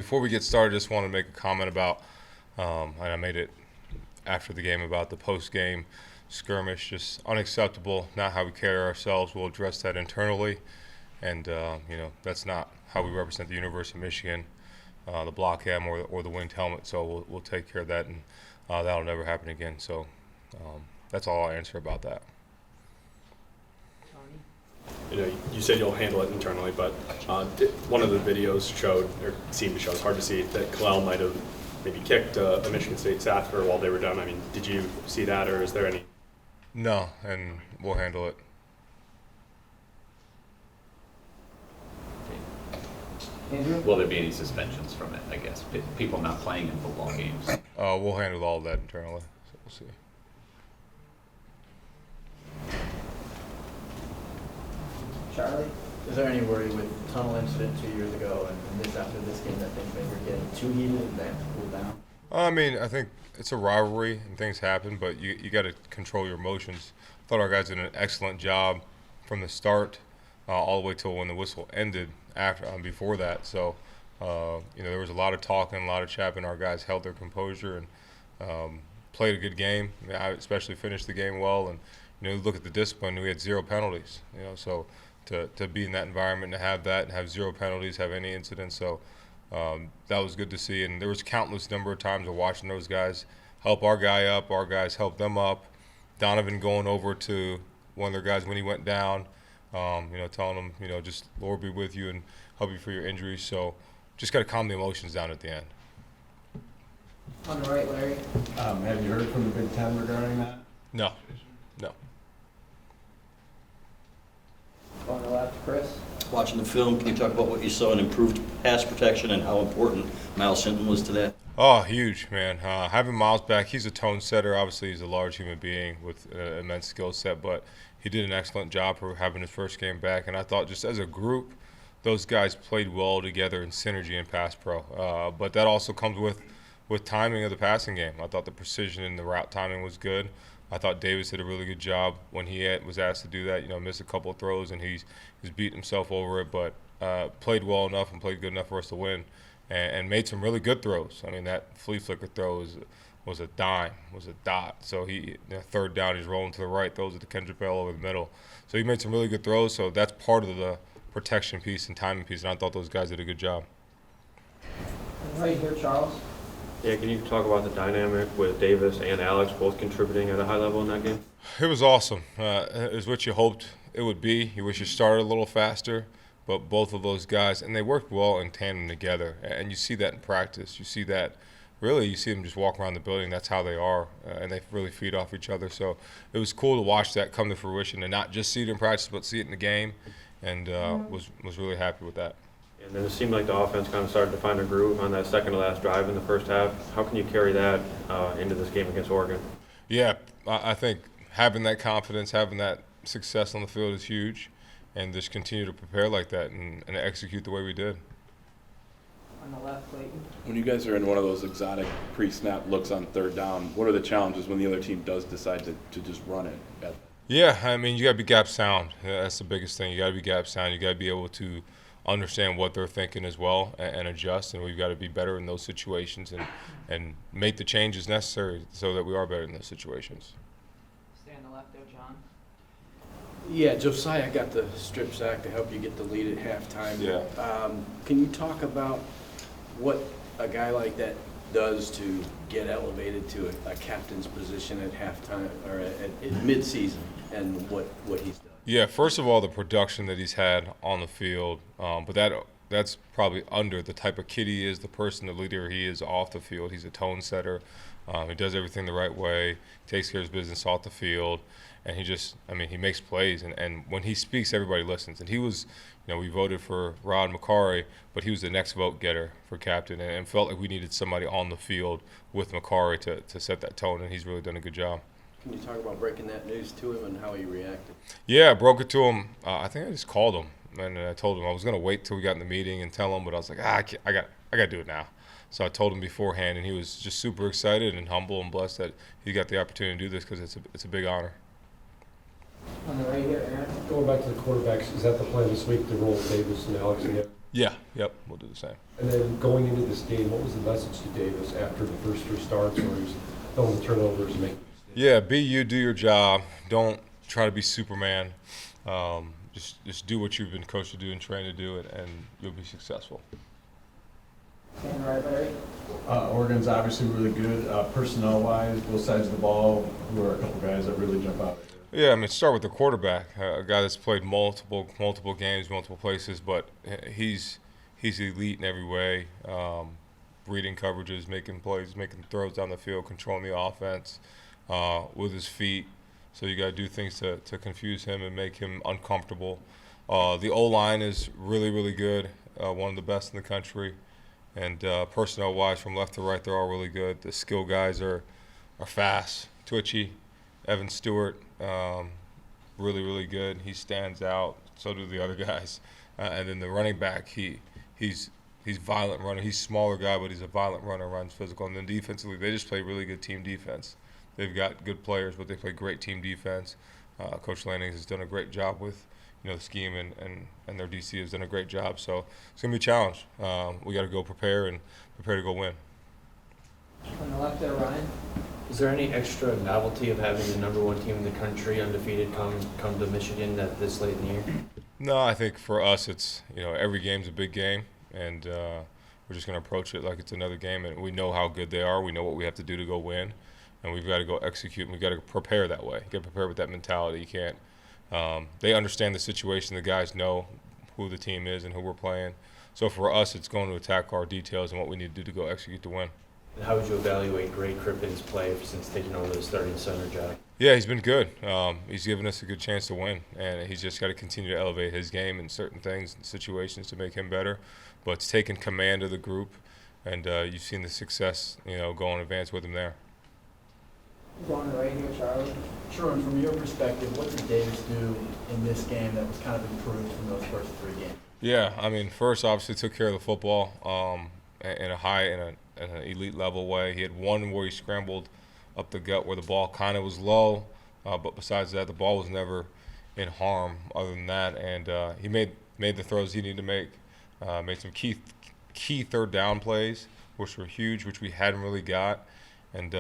Before we get started, just want to make a comment about, and I made it after the game, about the post-game skirmish. Just unacceptable, not how we carry ourselves. We'll address that internally, and that's not how we represent the University of Michigan, the block ham or the winged helmet. So we'll take care of that, and that'll never happen again. So that's all I'll answer about that. You said you'll handle it internally, but one of the videos showed, or seemed to show, it's hard to see, that Kalel might have maybe kicked a Michigan State staffer while they were done. I mean, did you see that, or is there any? No, and we'll handle it. Andrew? Will there be any suspensions from it, I guess? People not playing in football games? We'll handle all of that internally, so we'll see. Charlie, is there any worry with the tunnel incident 2 years ago and this after this game that things maybe were getting too heated and they have to cool down? I mean, I think it's a rivalry and things happen, but you got to control your emotions. I thought our guys did an excellent job from the start all the way till when the whistle ended. Before that, so there was a lot of talking, a lot of chapping. Our guys held their composure and played a good game. I mean, I especially finished the game well, and look at the discipline. We had 0 penalties. So to be in that environment, to have that, and have 0 penalties, have any incidents. So that was good to see. And there was countless number of times of watching those guys help our guy up, our guys help them up. Donovan going over to one of their guys when he went down, telling him, just Lord be with you and help you for your injuries. So just got to calm the emotions down at the end. On the right, Larry. Have you heard from the Big Ten regarding that? No. On the left, Chris. Watching the film, can you talk about what you saw in improved pass protection and how important Miles Hinton was to that? Oh, huge, man. Having Miles back, he's a tone setter. Obviously, he's a large human being with an immense skill set, but he did an excellent job for having his first game back. And I thought just as a group, those guys played well together in synergy in pass pro. But that also comes with timing of the passing game. I thought the precision in the route timing was good. I thought Davis did a really good job when he was asked to do that. Missed a couple of throws, and he's beat himself over it, but played well enough and played good enough for us to win, and made some really good throws. I mean, that flea flicker throw was a dime, was a dot. So third down, he's rolling to the right, throws it to Kendrick Bell over the middle. So he made some really good throws. So that's part of the protection piece and timing piece, and I thought those guys did a good job. Right here, Charles. Yeah, can you talk about the dynamic with Davis and Alex both contributing at a high level in that game? It was awesome. It was what you hoped it would be. You wish you started a little faster, but both of those guys, and they worked well in tandem together. And you see that in practice. You see that, really, you see them just walk around the building. That's how they are, and they really feed off each other. So it was cool to watch that come to fruition and not just see it in practice, but see it in the game, and was really happy with that. And then it seemed like the offense kind of started to find a groove on that second to last drive in the first half. How can you carry that into this game against Oregon? Yeah, I think having that confidence, having that success on the field is huge, and just continue to prepare like that and execute the way we did. On the left, Clayton. When you guys are in one of those exotic pre-snap looks on third down, what are the challenges when the other team does decide to just run it? Yeah, I mean, you got to be gap sound. That's the biggest thing. You got to be gap sound. You got to be able to understand what they're thinking as well and adjust, and we've got to be better in those situations and make the changes necessary so that we are better in those situations. Stay on the left there, John. Yeah, Josiah got the strip sack to help you get the lead at halftime. Yeah. Can you talk about what a guy like that does to get elevated to a captain's position at halftime or at mid-season, and what he's done? Yeah, first of all, the production that he's had on the field, but that's probably under the type of kid he is, the person, the leader he is off the field. He's a tone setter. He does everything the right way, takes care of his business off the field, and he makes plays. And when he speaks, everybody listens. And he was, we voted for Rod McCarry, but he was the next vote getter for captain, and felt like we needed somebody on the field with McCarry to set that tone, and he's really done a good job. Can you talk about breaking that news to him and how he reacted? Yeah, I broke it to him. I think I just called him, and I told him I was going to wait till we got in the meeting and tell him, but I was like, I got to do it now. So I told him beforehand, and he was just super excited and humble and blessed that he got the opportunity to do this because it's a big honor. On the right here, Aaron. Going back to the quarterbacks, is that the plan this week to roll Davis and Alex again? Yeah, yep, we'll do the same. And then going into this game, what was the message to Davis after the first three starts where he was throwing turnovers and making mistakes? Yeah, be you, do your job. Don't try to be Superman. Just do what you've been coached to do and trained to do it, and you'll be successful. Stand right, Larry. Oregon's obviously really good personnel-wise, both sides of the ball. Who are a couple guys that really jump out at you? Yeah, I mean, start with the quarterback, a guy that's played multiple games, multiple places, but he's elite in every way. Reading coverages, making plays, making throws down the field, controlling the offense with his feet. So you got to do things to confuse him and make him uncomfortable. The O-line is really, really good, one of the best in the country. And personnel-wise, from left to right, they're all really good. The skill guys are fast, twitchy. Evan Stewart, really, really good. He stands out. So do the other guys. And then the running back, he's violent runner. He's a smaller guy, but he's a violent runner, runs physical. And then defensively, they just play really good team defense. They've got good players, but they play great team defense. Coach Lanning has done a great job with the scheme, and their DC has done a great job. So it's going to be a challenge. We got to go prepare to go win. On the left there, Ryan. Is there any extra novelty of having the #1 team in the country undefeated come to Michigan at this late in the year? No, I think for us it's every game's a big game, and we're just going to approach it like it's another game. And we know how good they are. We know what we have to do to go win, and we've got to go execute. And we've got to prepare that way. Get prepared with that mentality. You can't. They understand the situation. The guys know who the team is and who we're playing. So for us, it's going to attack our details and what we need to do to go execute to win. And how would you evaluate Gray Crippen's play since taking over the starting center job? Yeah, he's been good. He's given us a good chance to win, and he's just got to continue to elevate his game in certain things and situations to make him better. But it's taken command of the group, and you've seen the success, go in advance with him there. Going right here, Charlie. Sherrone, from your perspective, what did Davis do in this game that was kind of improved from those first three games? Yeah, I mean, first obviously took care of the football in an elite level way. He had one where he scrambled up the gut where the ball kind of was low, but besides that, the ball was never in harm other than that. And he made the throws he needed to make, made some key third down plays, which were huge, which we hadn't really got. And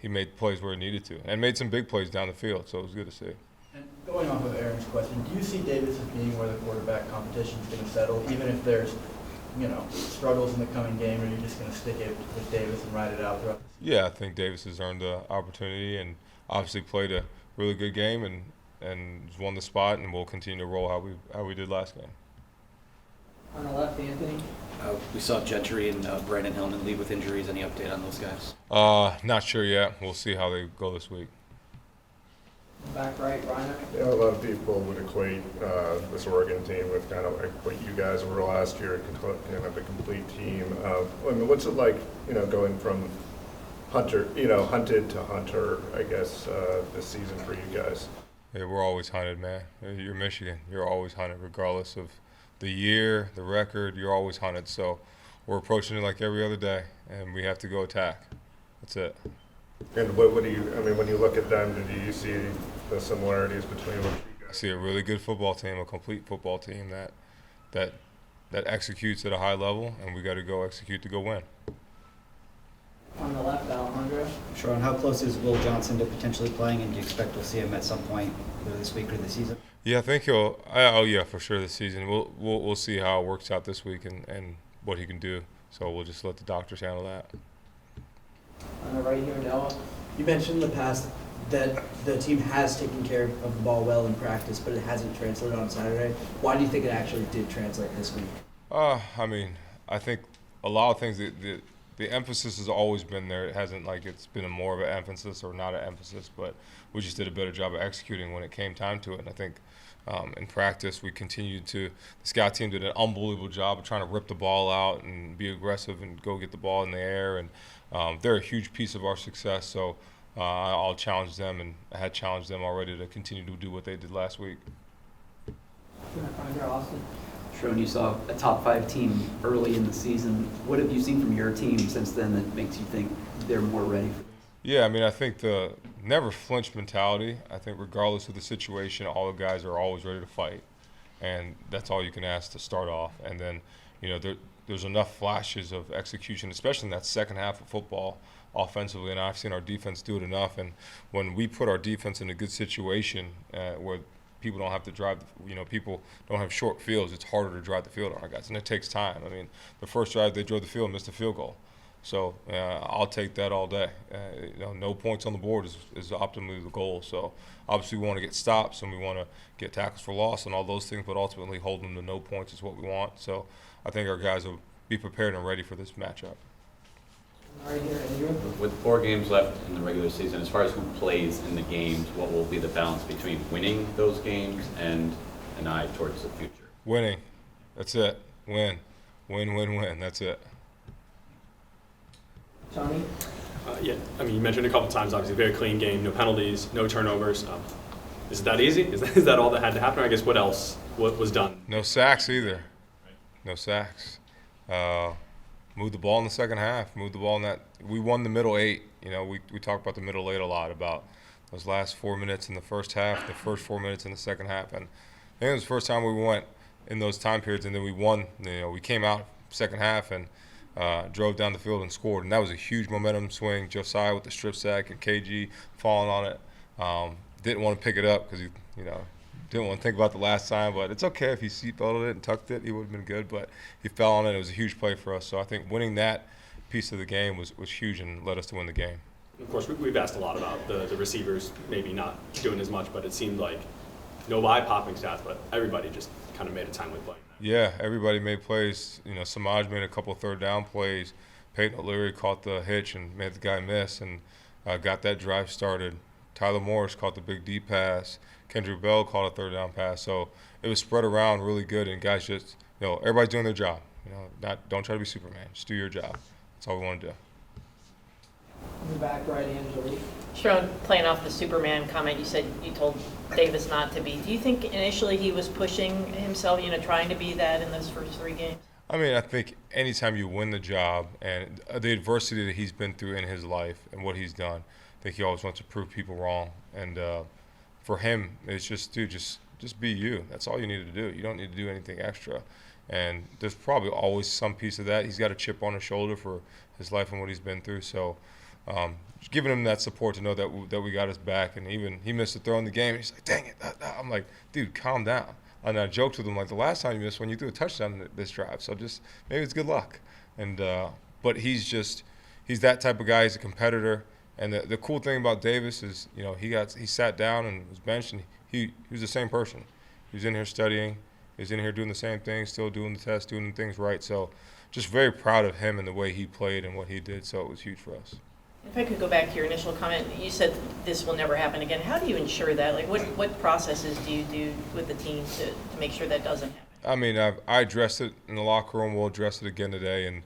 he made plays where he needed to, and made some big plays down the field. So it was good to see. And going off of Aaron's question, do you see Davis as being where the quarterback competition is going to settle, even if there's struggles in the coming game, or you're just going to stick it with Davis and ride it out throughout the season? Yeah, I think Davis has earned the opportunity and obviously played a really good game and won the spot, and we'll continue to roll how we did last game. On the left, Anthony. We saw Gentry and Brandon Hillman leave with injuries. Any update on those guys? Not sure yet. We'll see how they go this week. Back right, Reiner. A lot of people would equate this Oregon team with kind of like what you guys were last year, kind of a complete team. I mean, what's it like, going from hunted to hunter, I guess, this season for you guys? Yeah, we're always hunted, man. You're Michigan. You're always hunted, regardless of the year, the record. You're always hunted. So we're approaching it like every other day, and we have to go attack. That's it. And what do you? I mean, when you look at them, do you see the similarities between what you guys? I see a really good football team, a complete football team that executes at a high level, and we got to go execute to go win. On the left, Alejandro. Sherrone, how close is Will Johnson to potentially playing, and do you expect we'll see him at some point either this week or this season? Yeah, I think he'll. Oh yeah, for sure this season. We'll see how it works out this week and what he can do. So we'll just let the doctors handle that. On the right here, Noah. You mentioned in the past that the team has taken care of the ball well in practice, but it hasn't translated on Saturday. Why do you think it actually did translate this week? I mean, I think a lot of things. The emphasis has always been there. It hasn't like it's been more of an emphasis or not an emphasis, but we just did a better job of executing when it came time to it. And I think in practice we continued to. The scout team did an unbelievable job of trying to rip the ball out and be aggressive and go get the ball in the air. And they're a huge piece of our success. So I'll challenge them, and I had challenged them already to continue to do what they did last week. Austin. Sherrone, you saw a top 5 team early in the season. What have you seen from your team since then that makes you think they're more ready for this? Yeah, I mean, I think the never flinch mentality. I think regardless of the situation, all the guys are always ready to fight. and that's all you can ask to start off. And then, there's enough flashes of execution, especially in that second half of football offensively, and I've seen our defense do it enough. And when we put our defense in a good situation where people don't have to drive, people don't have short fields, it's harder to drive the field on our guys, and it takes time. I mean, the first drive they drove the field, missed a field goal. So I'll take that all day. No points on the board is optimally the goal. So obviously we want to get stops and we want to get tackles for loss and all those things, but ultimately holding them to no points is what we want. So I think our guys will be prepared and ready for this matchup. All right, here, Andrew. With 4 games left in the regular season, as far as who plays in the games, what will be the balance between winning those games and an eye towards the future? Winning. That's it. Win. Win. That's it. Tony? Yeah, I mean, you mentioned a couple times, obviously, very clean game, no penalties, no turnovers. Is it that easy? Is that all that had to happen? I guess what else was done? No sacks either. No sacks. Moved the ball in the second half. Moved the ball in that. We won the middle 8. We talk about the middle 8 a lot, about those last 4 minutes in the first half, the first 4 minutes in the second half. And I think it was the first time we went in those time periods, and then we won. We came out second half and drove down the field and scored. And that was a huge momentum swing. Josiah with the strip sack and KG falling on it. Didn't want to pick it up because he, didn't want to think about the last time, but it's okay if he seatbelted it and tucked it. He would have been good, but he fell on it. It was a huge play for us. So I think winning that piece of the game was huge and led us to win the game. Of course, we've asked a lot about the receivers maybe not doing as much, but it seemed like no eye-popping stats, but everybody just kind of made a timely play. Yeah, everybody made plays. Samaj made a couple third down plays. Peyton O'Leary caught the hitch and made the guy miss and got that drive started. Tyler Morris caught the big deep pass. Kendrick Bell caught a third down pass. So it was spread around really good, and guys just, everybody's doing their job. Don't try to be Superman. Just do your job. That's all we want to do. In the back right, Angelique. Sherrone, playing off the Superman comment, you said you told Davis not to be. Do you think initially he was pushing himself, trying to be that in those first 3 games? I mean, I think anytime you win the job and the adversity that he's been through in his life and what he's done, I think he always wants to prove people wrong. And for him, it's just, dude, just be you. That's all you need to do. You don't need to do anything extra. And there's probably always some piece of that. He's got a chip on his shoulder for his life and what he's been through. So just giving him that support to know that we got his back. And even he missed a throw in the game. He's like, dang it. I'm like, dude, calm down. And I joked with him, like, the last time you missed one, you threw a touchdown in this drive. So just maybe it's good luck. And but he's that type of guy. He's a competitor. And the cool thing about Davis is, he sat down and was benched, and he was the same person. He was in here studying. He was in here doing the same thing, still doing the test, doing the things right. So just very proud of him and the way he played and what he did. So it was huge for us. If I could go back to your initial comment, you said this will never happen again. How do you ensure that? Like, what processes do you do with the team to make sure that doesn't happen? I mean, I addressed it in the locker room. We'll address it again today, and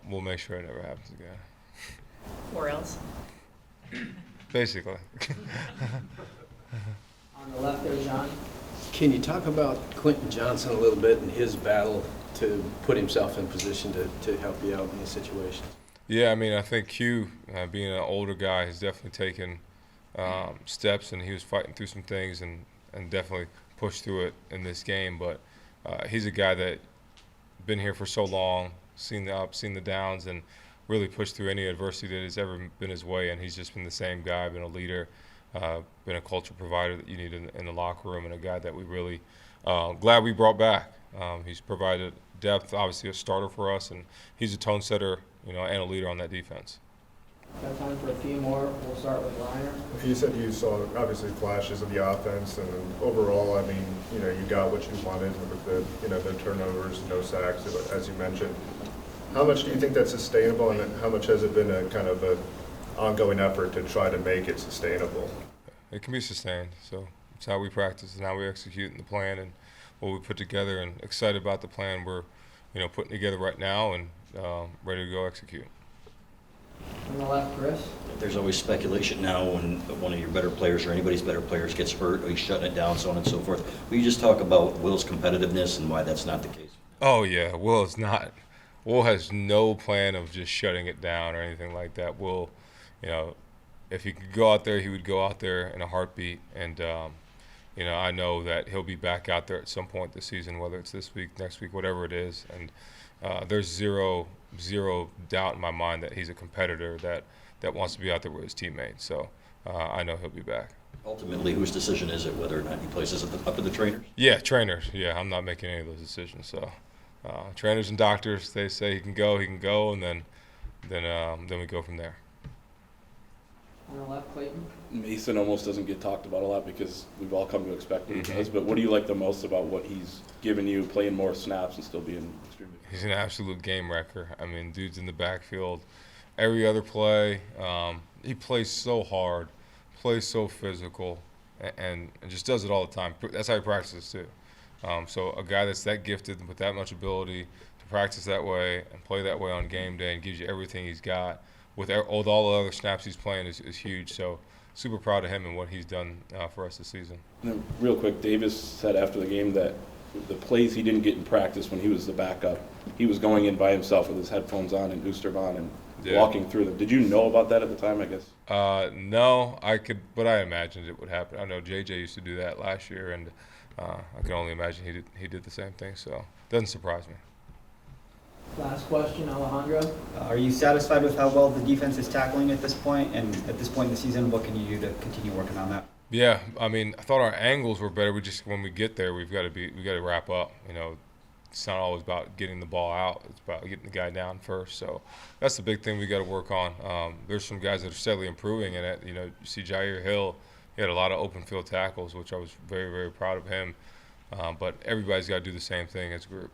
we'll make sure it never happens again. Or else? Basically. On the left there, John. Can you talk about Quentin Johnson a little bit and his battle to put himself in position to help you out in this situation? Yeah, I mean, I think Q, being an older guy, has definitely taken steps, and he was fighting through some things and definitely pushed through it in this game. But he's a guy that been here for so long, seen the ups, seen the downs, and really pushed through any adversity that has ever been his way. And he's just been the same guy, been a leader, been a culture provider that you need in the locker room, and a guy that we really glad we brought back. He's provided depth, obviously a starter for us, and he's a tone setter, and a leader on that defense. Got time for a few more. We'll start with Reiner. You said you saw obviously flashes of the offense, and overall, I mean, you got what you wanted with the turnovers, no sacks, as you mentioned. How much do you think that's sustainable, and how much has it been a kind of an ongoing effort to try to make it sustainable? It can be sustained. So it's how we practice and how we execute in the plan and what we put together, and excited about the plan we're putting together right now and ready to go execute. On the left, Chris. There's always speculation now when one of your better players or anybody's better players gets hurt or he's shutting it down, so on and so forth. Will you just talk about Will's competitiveness and why that's not the case? Oh, yeah. Will is not. Will has no plan of just shutting it down or anything like that. Will, if he could go out there, he would go out there in a heartbeat. And, I know that he'll be back out there at some point this season, whether it's this week, next week, whatever it is. And there's zero doubt in my mind that he's a competitor that wants to be out there with his teammates. So I know he'll be back. Ultimately, whose decision is it whether or not he plays? Is it up to the trainers? Yeah, trainers. Yeah, I'm not making any of those decisions. So trainers and doctors, they say he can go, and then we go from there. On the left, Clayton? Mason almost doesn't get talked about a lot because we've all come to expect he Mm-hmm. does. But what do you like the most about what he's given you, playing more snaps and still being extremely? He's an absolute game wrecker. I mean, dude's in the backfield every other play. He plays so hard, plays so physical, and just does it all the time. That's how he practices too. So a guy that's that gifted with that much ability to practice that way and play that way on game day and gives you everything he's got with all the other snaps he's playing is huge. So super proud of him and what he's done for us this season. And then real quick, Davis said after the game that the plays he didn't get in practice when he was the backup, he was going in by himself with his headphones on and Ooster on and walking through them. Did you know about that at the time, I guess? No, but I imagined it would happen. I know JJ used to do that last year, and I can only imagine he did the same thing. So it doesn't surprise me. Last question, Alejandro. Are you satisfied with how well the defense is tackling at this point? And at this point in the season, what can you do to continue working on that? Yeah, I mean, I thought our angles were better. When we get there, we got to wrap up. It's not always about getting the ball out. It's about getting the guy down first. So that's the big thing we got to work on. There's some guys that are steadily improving in it. You see Jair Hill, he had a lot of open field tackles, which I was very, very proud of him. But everybody's got to do the same thing as a group.